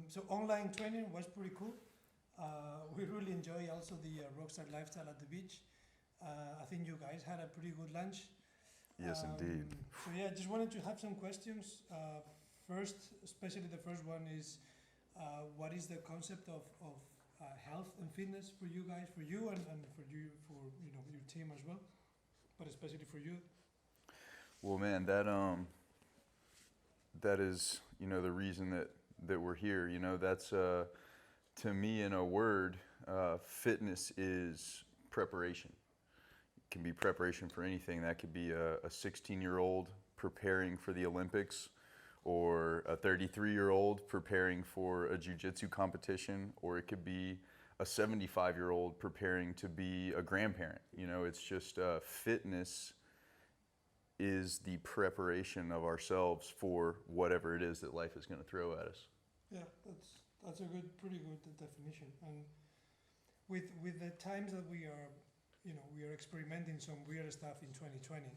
So online training was pretty cool. We really enjoy also the RockStar Lifestyel at the beach. I think you guys had a pretty good lunch. Yes, indeed. So yeah, just wanted to have some questions. First, especially the first one is, what is the concept of health and fitness for you guys, for you and for you, for your team as well, but especially for you? Well, man, that is, the reason that we're here. That's to me, in a word, fitness is preparation. It can be preparation for anything. That could be a 16-year-old preparing for the Olympics, or a 33-year-old preparing for a jiu-jitsu competition, or it could be a 75-year-old preparing to be a grandparent. It's just fitness is the preparation of ourselves for whatever it is that life is going to throw at us. Yeah, that's a pretty good definition. And with the times that we are, we are experimenting some weird stuff in 2020.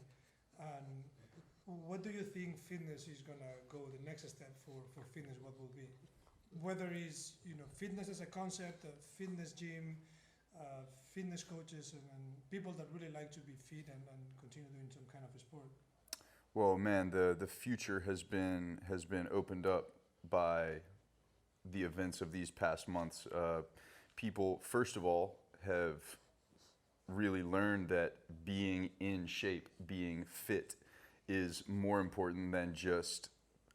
And what do you think fitness is gonna go? The next step for fitness, what will be? Whether it's fitness as a concept, a fitness gym, fitness coaches, and people that really like to be fit and continue doing some kind of a sport. Well, man, the future has been opened up by the events of these past months. People, first of all, have really learned that being in shape, being fit, is more important than just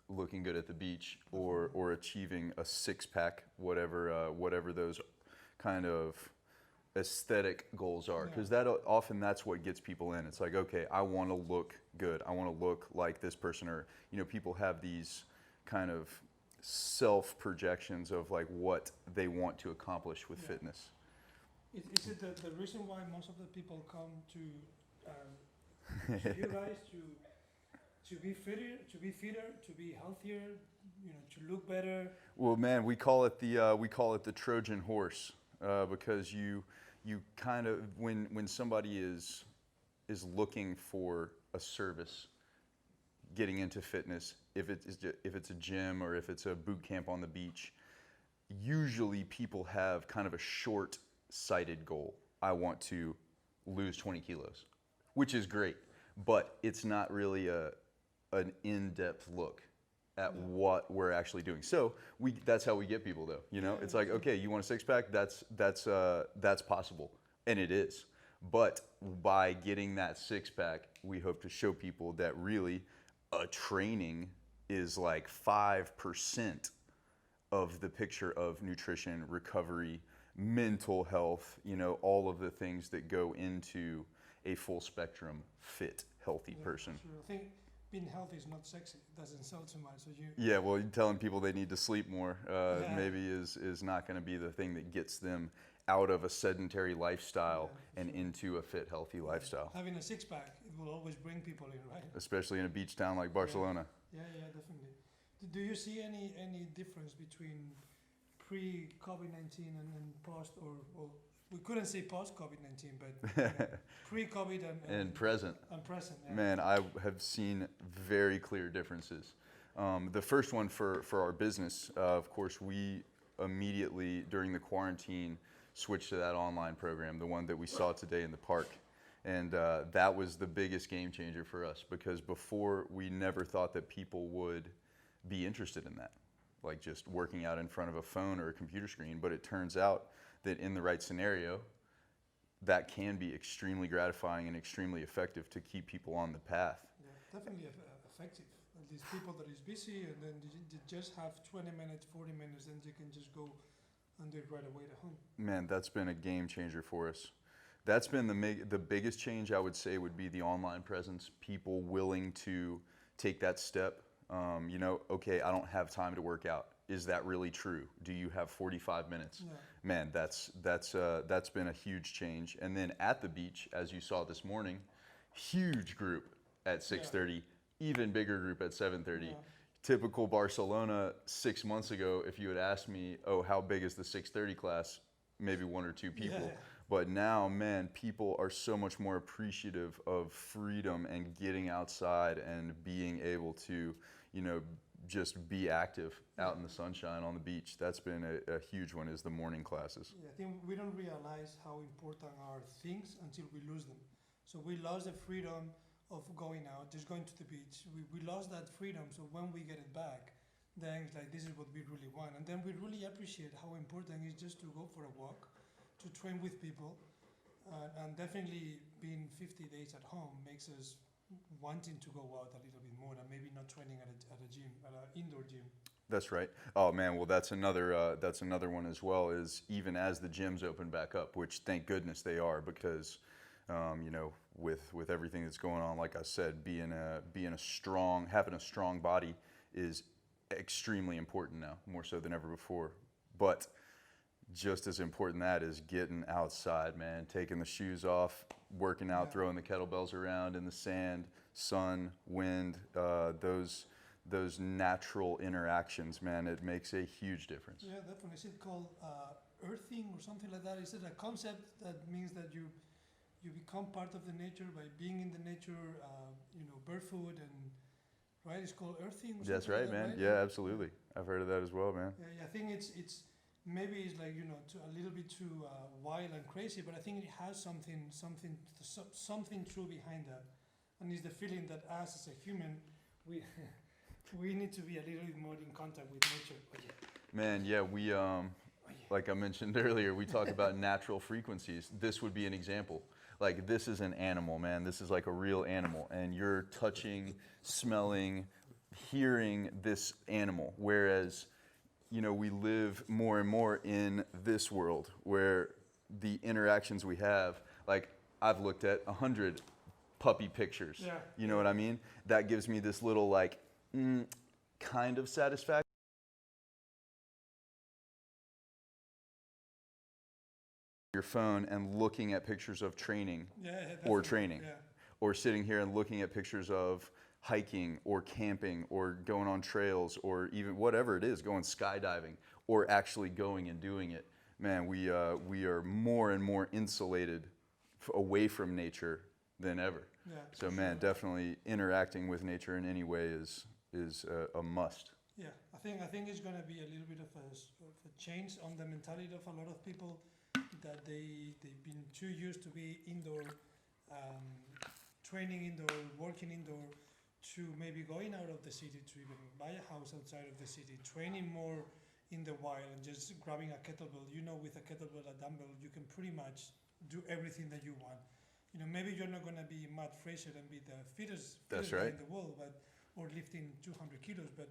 looking good at the beach or achieving a six-pack, whatever those kind of aesthetic goals are, because that's what gets people in. It's like, okay, I want to look good, I want to look like this person, or people have these kind of self projections of like what they want to accomplish with fitness. Is it the reason why most of the people come to you guys to be fitter, to be healthier, to look better? Well, man, we call it the Trojan horse, because you kind of, when somebody is looking for a service, getting into fitness, if it's a gym or if it's a boot camp on the beach, usually people have kind of a short-sighted goal. I want to lose 20 kilos, which is great, but it's not really an in-depth look at what we're actually doing. So that's how we get people, though. It's like, okay, you want a six-pack? That's possible, and it is. But by getting that six-pack, we hope to show people that really a training is like 5% of the picture of nutrition, recovery, mental health, all of the things that go into a full spectrum, fit, healthy person. Sure. I think being healthy is not sexy. It doesn't sell too much. So Yeah, well, telling people they need to sleep more maybe is not going to be the thing that gets them out of a sedentary lifestyle and into a fit, healthy lifestyle. Having a six-pack, it will always bring people in, right? Especially in a beach town like Barcelona. Yeah, definitely. Do you see any difference between pre-COVID-19 and post, or we couldn't say post-COVID-19, but pre-COVID and present. And present. Yeah. Man, I have seen very clear differences. The first one for our business, of course, we immediately during the quarantine switched to that online program, the one that we saw today in the park. And that was the biggest game changer for us, because before we never thought that people would be interested in that, like just working out in front of a phone or a computer screen. But it turns out that in the right scenario, that can be extremely gratifying and extremely effective to keep people on the path. Yeah, definitely effective. And these people that is busy, and then you just have 20 minutes, 40 minutes, then you can just go and do it right away at home. Man, that's been a game changer for us. That's been the biggest change, I would say, would be the online presence. People willing to take that step. Okay, I don't have time to work out. Is that really true? Do you have 45 minutes? Yeah. Man, that's been a huge change. And then at the beach, as you saw this morning, huge group at 6:30, even bigger group at 7:30. Yeah. Typical Barcelona 6 months ago, if you had asked me, oh, how big is the 6:30 class? Maybe one or two people. Yeah. But now, man, people are so much more appreciative of freedom and getting outside and being able to, just be active out in the sunshine on the beach. That's been a huge one, is the morning classes. Yeah, I think we don't realize how important are things until we lose them. So we lost the freedom of going out, just going to the beach. We lost that freedom, so when we get it back, then it's like, this is what we really want. And then we really appreciate how important it is just to go for a walk, to train with people, and definitely being 50 days at home makes us wanting to go out a little bit more and maybe not training at a gym, at an indoor gym. That's right. Oh man, well that's another one as well, is even as the gyms open back up, which thank goodness they are, because you know, with everything that's going on, like I said, having a strong body is extremely important now, more so than ever before. But just as important that is getting outside, man, taking the shoes off, working out, Yeah. throwing the kettlebells around in the sand, sun, wind, those natural interactions, man, it makes a huge difference. Yeah, definitely. Is it called earthing or something like that? Is it a concept that means that you become part of the nature by being in the nature, you know, barefoot and, right? It's called earthing or That's something right, like that, man. right? Yeah, absolutely. I've heard of that as well, man. Yeah, I think it's maybe it's like, you know, a little bit too wild and crazy, but I think it has something true behind that, and it's the feeling that us as a human, we we need to be a little bit more in contact with nature. Oh, yeah. Man, yeah, we like I mentioned earlier, we talk about natural frequencies. This would be an example. Like, this is an animal, man. This is like a real animal, and you're touching, smelling, hearing this animal. Whereas, you know, we live more and more in this world where the interactions we have, like I've looked at 100 puppy pictures. Yeah. You know what I mean? That gives me this little like kind of satisfaction. Your phone and looking at pictures of training or training, or sitting here and looking at pictures of hiking or camping or going on trails or even whatever it is, going skydiving or actually going and doing it. Man, we are more and more insulated away from nature than ever. Yeah, So man, definitely interacting with nature in any way is a must. Yeah, I think it's gonna be a little bit of a change on the mentality of a lot of people, that they've been too used to be indoor, training indoor, working indoor, to maybe going out of the city to even buy a house outside of the city, training more in the wild and just grabbing a kettlebell. You know, with a kettlebell, a dumbbell, you can pretty much do everything that you want. You know, maybe you're not gonna be Matt Fraser and be the fittest That's guy right. in the world, or lifting 200 kilos, but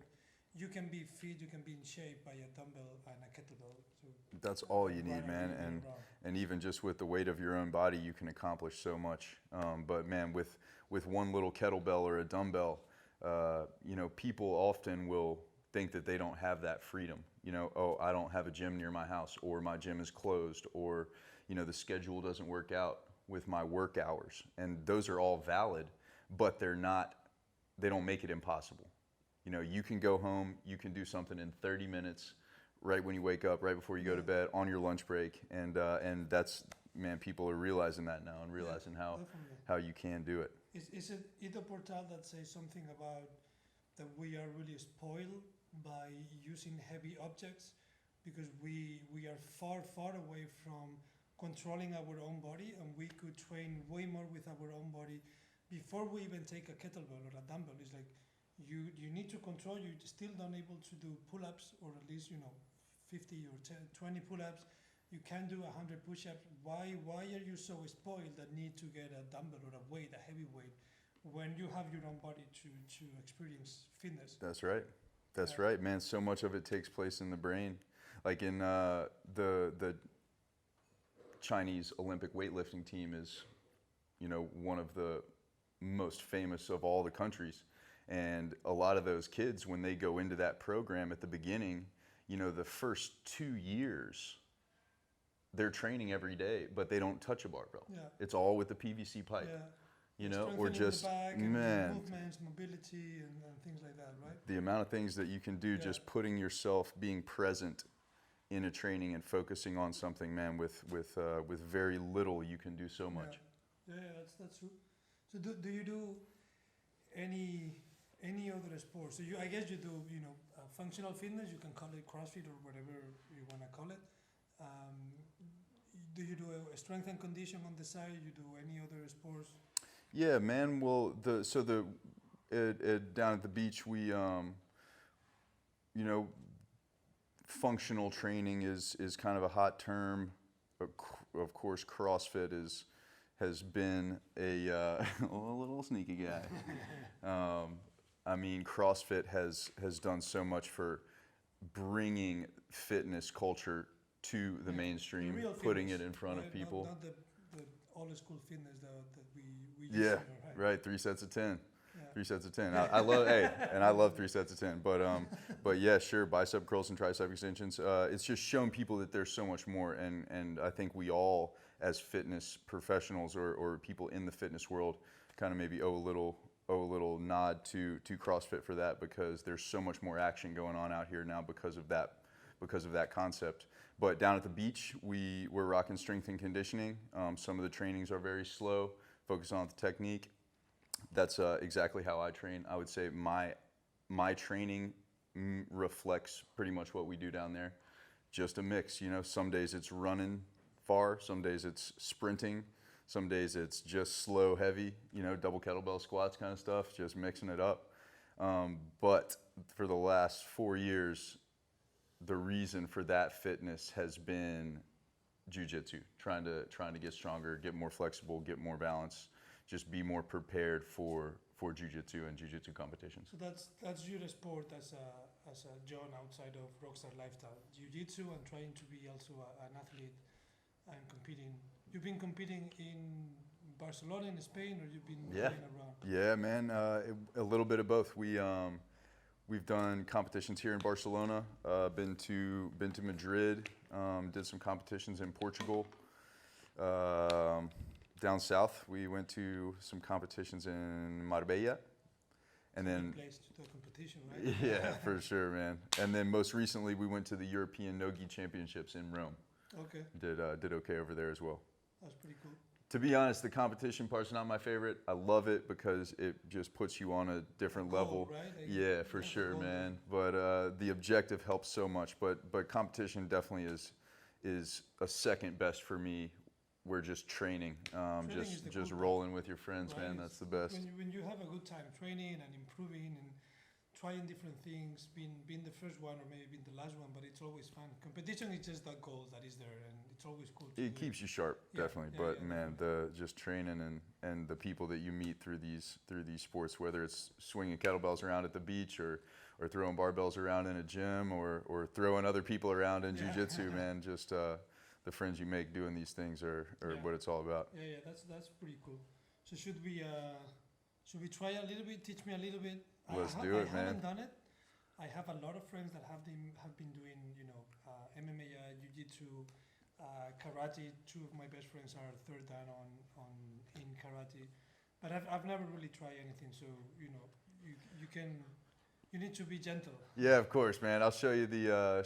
you can be fit, you can be in shape by a dumbbell and a kettlebell. So That's all you need, run man. around. And even just with the weight of your own body, you can accomplish so much. But man, with one little kettlebell or a dumbbell, you know, people often will think that they don't have that freedom. You know, oh, I don't have a gym near my house, or my gym is closed, or, you know, the schedule doesn't work out with my work hours. And those are all valid, but they don't make it impossible. You know, you can go home, you can do something in 30 minutes, right when you wake up, right before you go to bed, on your lunch break, and that's, man, people are realizing that now and realizing how you can do it. Is it either portal that says something about that we are really spoiled by using heavy objects, because we are far away from controlling our own body, and we could train way more with our own body before we even take a kettlebell or a dumbbell. It's like you need to control, you still not able to do pull-ups, or at least, you know, 50 or 20 pull-ups. You can do 100 push-ups. Why are you so spoiled that need to get a dumbbell or a weight, a heavy weight, when you have your own body to experience fitness? That's right. That's right, man. So much of it takes place in the brain. Like in the Chinese Olympic weightlifting team is, you know, one of the most famous of all the countries. And a lot of those kids, when they go into that program at the beginning, you know, the first 2 years, they're training every day, but they don't touch a barbell. Yeah. It's all with the PVC pipe. Yeah. You know, or Strengthening just, the back and man, movements, mobility, and things like that, right? the amount of things that you can do, just putting yourself, being present in a training and focusing on something, man, with very little, you can do so much. Yeah, that's true. So do you do any any other sport? So I guess you do, functional fitness. You can call it CrossFit or whatever you want to call it. Do you do a strength and condition on the side? You do any other sports? Yeah, man. Well, down at the beach, we functional training is kind of a hot term. Of course, CrossFit has been a little sneaky guy. I mean, CrossFit has done so much for bringing fitness culture to the mainstream, real putting fitness, it in front of right? people. Not the old school fitness that we used Yeah, to know, right? 3 sets of 10. Yeah. 3 sets of 10. I love, hey, and I love 3 sets of 10. But yeah, sure, bicep curls and tricep extensions. It's just shown people that there's so much more, and I think we all, as fitness professionals or people in the fitness world, kind of maybe owe a little nod to CrossFit for that, because there's so much more action going on out here now because of that concept. But down at the beach, we're rocking strength and conditioning. Some of the trainings are very slow, focus on the technique. That's exactly how I train. I would say my training reflects pretty much what we do down there. Just a mix, Some days it's running far, some days it's sprinting, some days it's just slow, heavy, double kettlebell squats kind of stuff, just mixing it up. But for the last 4 years, the reason for that fitness has been jiu-jitsu, trying to get stronger, get more flexible, get more balance, just be more prepared for jiu-jitsu and jiu-jitsu competitions. So that's your sport as a John outside of RockStar Lifestyel, jiu-jitsu, and trying to be also an athlete and competing. You've been competing in Barcelona, in Spain, or you've been going around? Yeah, man, a little bit of both. We've done competitions here in Barcelona, been to Madrid, did some competitions in Portugal. Down south, we went to some competitions in Marbella, and then Place to do a competition, right? yeah, for sure, man. And then most recently, we went to the European No-Gi Championships in Rome. Okay, Did okay over there as well. that's pretty cool. To be honest, the competition part's not my favorite. I love it because it just puts you on a different level. Right? Yeah, for sure, man. But the objective helps so much. But competition definitely is a second best for me. We're just training, Training is the just cool rolling with your friends, Right, man. it's That's the best. When you have a good time training and improving and trying different things, being the first one or maybe being the last one, but it's always fun. Competition is just that goal that is there, and it's always cool. It keeps you sharp, Yeah, definitely. yeah, But yeah, man, just training and the people that you meet through these sports, whether it's swinging kettlebells around at the beach or throwing barbells around in a gym or throwing other people around in jiu-jitsu, man, just the friends you make doing these things are what it's all about. Yeah, that's pretty cool. So should we try a little bit? Teach me a little bit. Let's do it, I man. haven't done it. I have a lot of friends that have been doing MMA, jiu-jitsu, karate. 2 of my best friends are third dan in karate, but I've never really tried anything. So you need to be gentle. Yeah, of course, man. I'll show you the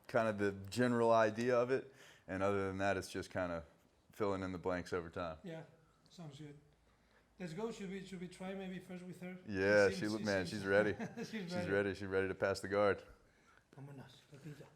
kind of the general idea of it, and other than that, it's just kind of filling in the blanks over time. Yeah, sounds good. Let's go. Should we try maybe first with her? Yeah, she's ready. She's She's ready. She's ready to pass the guard. Vámonos, Pepilla.